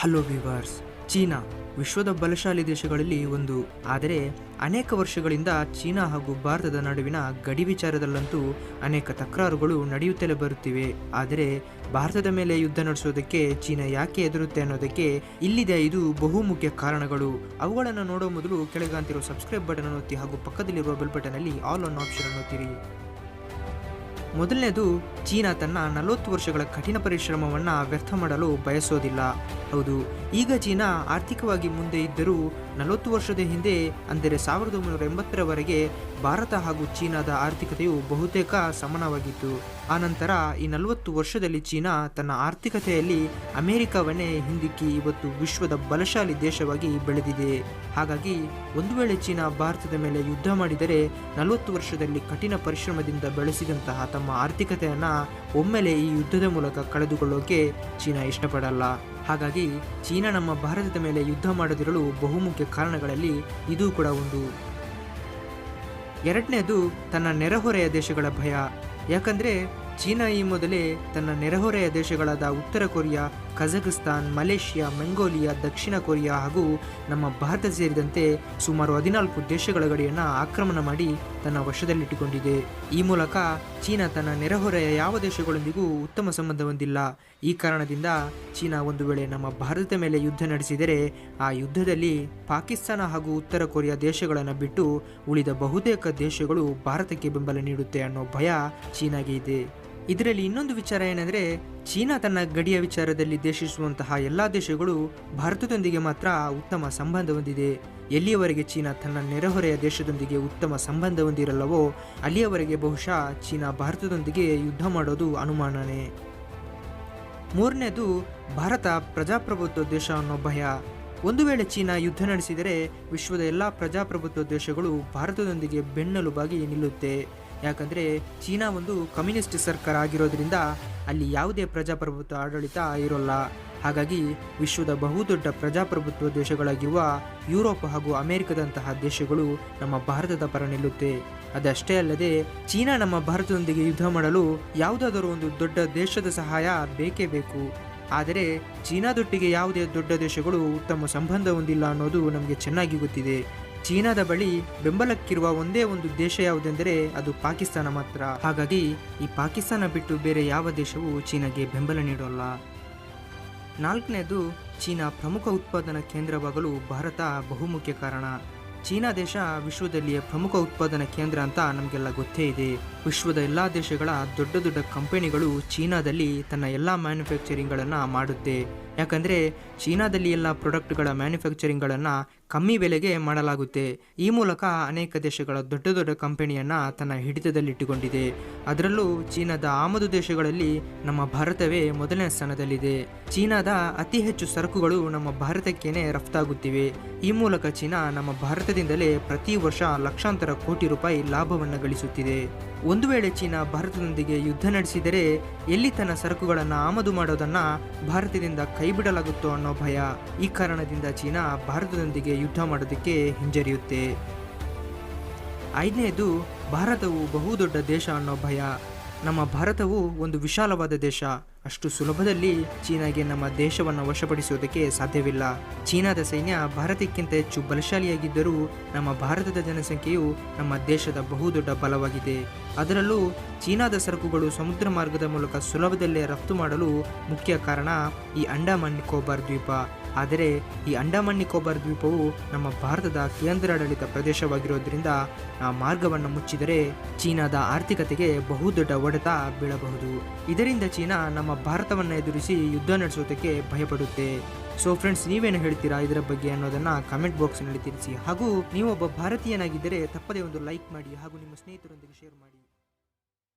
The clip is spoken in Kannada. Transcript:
Hello viewers. ಚೀನಾ ವಿಶ್ವದ ಬಲಶಾಲಿ ದೇಶಗಳಲ್ಲಿ ಒಂದು. ಆದರೆ ಅನೇಕ ವರ್ಷಗಳಿಂದ ಚೀನಾ ಹಾಗೂ ಭಾರತದ ನಡುವಿನ ಗಡಿ ವಿಚಾರದಲ್ಲಂತೂ ಅನೇಕ ತಕರಾರುಗಳು ನಡೆಯುತ್ತಲೇ ಬರುತ್ತಿವೆ. ಆದರೆ ಭಾರತದ ಮೇಲೆ ಯುದ್ಧ ನಡೆಸೋದಕ್ಕೆ ಚೀನಾ ಯಾಕೆ ಹೆದರುತ್ತೆ ಅನ್ನೋದಕ್ಕೆ ಇಲ್ಲಿದೆ 5 ಬಹುಮುಖ್ಯ ಕಾರಣಗಳು. ಅವುಗಳನ್ನು ನೋಡೋ ಮೊದಲು ಕೆಳಗಂತಿರೋ ಸಬ್ಸ್ಕ್ರೈಬ್ ಬಟನ್ ಅನ್ನು ಒತ್ತಿ ಹಾಗೂ ಪಕ್ಕದಲ್ಲಿರುವ ಬೆಲ್ ಬಟನ್ ಅಲ್ಲಿ ಆಲ್ ಆನ್ ಆಪ್ಷನ್ ಅನ್ನು ಒತ್ತಿರಿ. ಮೊದಲನೇದು, ಚೀನಾ ತನ್ನ 40 ವರ್ಷಗಳ ಕಠಿಣ ಪರಿಶ್ರಮವನ್ನು ವ್ಯರ್ಥ ಮಾಡಲು ಬಯಸೋದಿಲ್ಲ. ಹೌದು, ಈಗ ಚೀನಾ ಆರ್ಥಿಕವಾಗಿ ಮುಂದೆ ಇದ್ದರೂ 40 ವರ್ಷದ ಹಿಂದೆ ಅಂದರೆ 1980ರವರೆಗೆ ಭಾರತ ಹಾಗೂ ಚೀನಾದ ಆರ್ಥಿಕತೆಯು ಬಹುತೇಕ ಸಮಾನವಾಗಿತ್ತು. ಆನಂತರ ಈ 40 ವರ್ಷದಲ್ಲಿ ಚೀನಾ ತನ್ನ ಆರ್ಥಿಕತೆಯಲ್ಲಿ ಅಮೆರಿಕವನ್ನೇ ಹಿಂದಿಕ್ಕಿ ಇವತ್ತು ವಿಶ್ವದ ಬಲಶಾಲಿ ದೇಶವಾಗಿ ಬೆಳೆದಿದೆ. ಹಾಗಾಗಿ ಒಂದು ವೇಳೆ ಚೀನಾ ಭಾರತದ ಮೇಲೆ ಯುದ್ಧ ಮಾಡಿದರೆ 40 ವರ್ಷದಲ್ಲಿ ಕಠಿಣ ಪರಿಶ್ರಮದಿಂದ ಬೆಳೆಸಿದಂತಹ ತಮ್ಮ ಆರ್ಥಿಕತೆಯನ್ನು ಒಮ್ಮೆಲೆ ಈ ಯುದ್ಧದ ಮೂಲಕ ಕಳೆದುಕೊಳ್ಳೋಕೆ ಚೀನಾ ಇಷ್ಟಪಡಲ್ಲ. ಹಾಗಾಗಿ ಚೀನಾ ನಮ್ಮ ಭಾರತದ ಮೇಲೆ ಯುದ್ಧ ಮಾಡದಿರಲು ಬಹುಮುಖ್ಯ ಕಾರಣಗಳಲ್ಲಿ ಇದು ಕೂಡ ಒಂದು. ಎರಡನೇದು, ತನ್ನ ನೆರೆಹೊರೆಯ ದೇಶಗಳ ಭಯ. ಯಾಕಂದರೆ ಚೀನಾ ಈ ಮೊದಲೇ ತನ್ನ ನೆರೆಹೊರೆಯ ದೇಶಗಳಾದ ಉತ್ತರ ಕೊರಿಯಾ, ಕಜಕಿಸ್ತಾನ್, ಮಲೇಷಿಯಾ, ಮಂಗೋಲಿಯಾ, ದಕ್ಷಿಣ ಕೊರಿಯಾ ಹಾಗೂ ನಮ್ಮ ಭಾರತ ಸೇರಿದಂತೆ ಸುಮಾರು 14 ದೇಶಗಳ ಗಡಿಯನ್ನು ಆಕ್ರಮಣ ಮಾಡಿ ತನ್ನ ವಶದಲ್ಲಿಟ್ಟುಕೊಂಡಿದೆ. ಈ ಮೂಲಕ ಚೀನಾ ತನ್ನ ನೆರೆಹೊರೆಯ ಯಾವ ದೇಶಗಳೊಂದಿಗೂ ಉತ್ತಮ ಸಂಬಂಧ ಹೊಂದಿಲ್ಲ. ಈ ಕಾರಣದಿಂದ ಚೀನಾ ಒಂದು ವೇಳೆ ನಮ್ಮ ಭಾರತದ ಮೇಲೆ ಯುದ್ಧ ನಡೆಸಿದರೆ ಆ ಯುದ್ಧದಲ್ಲಿ ಪಾಕಿಸ್ತಾನ ಹಾಗೂ ಉತ್ತರ ಕೊರಿಯಾ ದೇಶಗಳನ್ನು ಬಿಟ್ಟು ಉಳಿದ ಬಹುತೇಕ ದೇಶಗಳು ಭಾರತಕ್ಕೆ ಬೆಂಬಲ ನೀಡುತ್ತೆ ಅನ್ನೋ ಭಯ ಚೀನಾಗೆ ಇದೆ. ಇದರಲ್ಲಿ ಇನ್ನೊಂದು ವಿಚಾರ ಏನೆಂದರೆ, ಚೀನಾ ತನ್ನ ಗಡಿಯ ವಿಚಾರದಲ್ಲಿ ದೇಶಿಸುವಂತಹ ಎಲ್ಲ ದೇಶಗಳು ಭಾರತದೊಂದಿಗೆ ಮಾತ್ರ ಉತ್ತಮ ಸಂಬಂಧ ಹೊಂದಿದೆ. ಎಲ್ಲಿಯವರೆಗೆ ಚೀನಾ ತನ್ನ ನೆರೆಹೊರೆಯ ದೇಶದೊಂದಿಗೆ ಉತ್ತಮ ಸಂಬಂಧ ಹೊಂದಿರಲ್ಲವೋ ಅಲ್ಲಿಯವರೆಗೆ ಬಹುಶಃ ಚೀನಾ ಭಾರತದೊಂದಿಗೆ ಯುದ್ಧ ಮಾಡೋದು ಅನುಮಾನನೇ. ಮೂರನೇದು, ಭಾರತ ಪ್ರಜಾಪ್ರಭುತ್ವ ದೇಶ ಅನ್ನೋ ಭಯ. ಒಂದು ವೇಳೆ ಚೀನಾ ಯುದ್ಧ ನಡೆಸಿದರೆ ವಿಶ್ವದ ಎಲ್ಲ ಪ್ರಜಾಪ್ರಭುತ್ವ ದೇಶಗಳು ಭಾರತದೊಂದಿಗೆ ಬೆನ್ನೆಲುಬಾಗಿ ನಿಲ್ಲುತ್ತೆ. ಯಾಕಂದರೆ ಚೀನಾ ಒಂದು ಕಮ್ಯುನಿಸ್ಟ್ ಸರ್ಕಾರ ಆಗಿರೋದ್ರಿಂದ ಅಲ್ಲಿ ಯಾವುದೇ ಪ್ರಜಾಪ್ರಭುತ್ವ ಆಡಳಿತ ಇರೋಲ್ಲ. ಹಾಗಾಗಿ ವಿಶ್ವದ ಬಹುದೊಡ್ಡ ಪ್ರಜಾಪ್ರಭುತ್ವ ದೇಶಗಳಾಗಿರುವ ಯುರೋಪ್ ಹಾಗೂ ಅಮೆರಿಕದಂತಹ ದೇಶಗಳು ನಮ್ಮ ಭಾರತದ ಪರ ನಿಲ್ಲುತ್ತೆ. ಅದಷ್ಟೇ ಅಲ್ಲದೆ ಚೀನಾ ನಮ್ಮ ಭಾರತದೊಂದಿಗೆ ಯುದ್ಧ ಮಾಡಲು ಯಾವುದಾದರೂ ಒಂದು ದೊಡ್ಡ ದೇಶದ ಸಹಾಯ ಬೇಕೇ ಬೇಕು. ಆದರೆ ಚೀನಾದೊಟ್ಟಿಗೆ ಯಾವುದೇ ದೊಡ್ಡ ದೇಶಗಳು ಉತ್ತಮ ಸಂಬಂಧ ಹೊಂದಿಲ್ಲ ಅನ್ನೋದು ನಮಗೆ ಚೆನ್ನಾಗಿ ಗೊತ್ತಿದೆ. ಚೀನಾದ ಬಳಿ ಬೆಂಬಲಕ್ಕಿರುವ ಒಂದೇ ಒಂದು ದೇಶ ಯಾವುದೆಂದರೆ ಅದು ಪಾಕಿಸ್ತಾನ ಮಾತ್ರ. ಹಾಗಾಗಿ ಈ ಪಾಕಿಸ್ತಾನ ಬಿಟ್ಟು ಬೇರೆ ಯಾವ ದೇಶವೂ ಚೀನಾಗೆ ಬೆಂಬಲ ನೀಡೋಲ್ಲ. ನಾಲ್ಕನೇದು, ಚೀನಾ ಪ್ರಮುಖ ಉತ್ಪಾದನಾ ಕೇಂದ್ರವಾಗಲು ಭಾರತ ಬಹುಮುಖ್ಯ ಕಾರಣ. ಚೀನಾ ದೇಶ ವಿಶ್ವದಲ್ಲಿಯೇ ಪ್ರಮುಖ ಉತ್ಪಾದನಾ ಕೇಂದ್ರ ಅಂತ ನಮಗೆಲ್ಲ ಗೊತ್ತೇ ಇದೆ. ವಿಶ್ವದ ಎಲ್ಲ ದೇಶಗಳ ದೊಡ್ಡ ದೊಡ್ಡ ಕಂಪನಿಗಳು ಚೀನಾದಲ್ಲಿ ತನ್ನ ಎಲ್ಲ ಮ್ಯಾನುಫ್ಯಾಕ್ಚರಿಂಗ್ಗಳನ್ನು ಮಾಡುತ್ತೆ. ಯಾಕಂದರೆ ಚೀನಾದಲ್ಲಿ ಎಲ್ಲ ಪ್ರಾಡಕ್ಟ್ಗಳ ಮ್ಯಾನುಫ್ಯಾಕ್ಚರಿಂಗ್ಗಳನ್ನು ಕಮ್ಮಿ ಬೆಲೆಗೆ ಮಾಡಲಾಗುತ್ತೆ. ಈ ಮೂಲಕ ಅನೇಕ ದೇಶಗಳ ದೊಡ್ಡ ದೊಡ್ಡ ಕಂಪನಿಯನ್ನು ತನ್ನ ಹಿಡಿತದಲ್ಲಿಟ್ಟುಕೊಂಡಿದೆ. ಅದರಲ್ಲೂ ಚೀನಾದ ಆಮದು ದೇಶಗಳಲ್ಲಿ ನಮ್ಮ ಭಾರತವೇ ಮೊದಲನೇ ಸ್ಥಾನದಲ್ಲಿದೆ. ಚೀನಾದ ಅತಿ ಹೆಚ್ಚು ಸರಕುಗಳು ನಮ್ಮ ಭಾರತಕ್ಕೇನೆ ರಫ್ತಾಗುತ್ತಿವೆ. ಈ ಮೂಲಕ ಚೀನಾ ನಮ್ಮ ಭಾರತದಿಂದಲೇ ಪ್ರತಿ ವರ್ಷ ಲಕ್ಷಾಂತರ ಕೋಟಿ ರೂಪಾಯಿ ಲಾಭವನ್ನು ಗಳಿಸುತ್ತಿದೆ. ಒಂದು ವೇಳೆ ಚೀನಾ ಭಾರತದೊಂದಿಗೆ ಯುದ್ಧ ನಡೆಸಿದರೆ ಎಲ್ಲಿ ತನ್ನ ಸರಕುಗಳನ್ನು ಆಮದು ಮಾಡೋದನ್ನು ಭಾರತದಿಂದ ಕೈಬಿಡಲಾಗುತ್ತೋ ಅನ್ನೋ ಭಯ. ಈ ಕಾರಣದಿಂದ ಚೀನಾ ಭಾರತದೊಂದಿಗೆ ಯುದ್ಧ ಮಾಡೋದಕ್ಕೆ ಹಿಂಜರಿಯುತ್ತೆ. ಐದನೇದು, ಭಾರತವು ಬಹುದೊಡ್ಡ ದೇಶ ಅನ್ನೋ ಭಯ. ನಮ್ಮ ಭಾರತವು ಒಂದು ವಿಶಾಲವಾದ ದೇಶ. ಅಷ್ಟು ಸುಲಭದಲ್ಲಿ ಚೀನಾಗೆ ನಮ್ಮ ದೇಶವನ್ನು ವಶಪಡಿಸುವುದಕ್ಕೆ ಸಾಧ್ಯವಿಲ್ಲ. ಚೀನಾದ ಸೈನ್ಯ ಭಾರತಕ್ಕಿಂತ ಹೆಚ್ಚು ಬಲಶಾಲಿಯಾಗಿದ್ದರೂ ನಮ್ಮ ಭಾರತದ ಜನಸಂಖ್ಯೆಯು ನಮ್ಮ ದೇಶದ ಬಹುದೊಡ್ಡ ಬಲವಾಗಿದೆ. ಅದರಲ್ಲೂ ಚೀನಾದ ಸರಕುಗಳು ಸಮುದ್ರ ಮಾರ್ಗದ ಮೂಲಕ ಸುಲಭದಲ್ಲೇ ರಫ್ತು ಮಾಡಲು ಮುಖ್ಯ ಕಾರಣ ಈ ಅಂಡಮಾನ್ ನಿಕೋಬಾರ್ ದ್ವೀಪ. ಆದರೆ ಈ ಅಂಡಮಾನ್ ನಿಕೋಬಾರ್ ದ್ವೀಪವು ನಮ್ಮ ಭಾರತದ ಕೇಂದ್ರಾಡಳಿತ ಪ್ರದೇಶವಾಗಿರೋದ್ರಿಂದ ಆ ಮಾರ್ಗವನ್ನು ಮುಚ್ಚಿದರೆ ಚೀನಾದ ಆರ್ಥಿಕತೆಗೆ ಬಹುದೊಡ್ಡ ಹೊಡೆತ ಬೀಳಬಹುದು. ಇದರಿಂದ ಚೀನಾ ನಮ್ಮ ಭಾರತವನ್ನು ಎದುರಿಸಿ ಯುದ್ಧ ನಡೆಸೋದಕ್ಕೆ ಭಯಪಡುತ್ತೆ. ಸೊ ಫ್ರೆಂಡ್ಸ್, ನೀವೇನು ಹೇಳ್ತೀರಾ ಇದರ ಬಗ್ಗೆ ಅನ್ನೋದನ್ನು ಕಮೆಂಟ್ ಬಾಕ್ಸ್ನಲ್ಲಿ ತಿಳಿಸಿ. ಹಾಗೂ ನೀವೊಬ್ಬ ಭಾರತೀಯನಾಗಿದ್ದರೆ ತಪ್ಪದೇ ಒಂದು ಲೈಕ್ ಮಾಡಿ ಹಾಗೂ ನಿಮ್ಮ ಸ್ನೇಹಿತರೊಂದಿಗೆ ಶೇರ್ ಮಾಡಿ.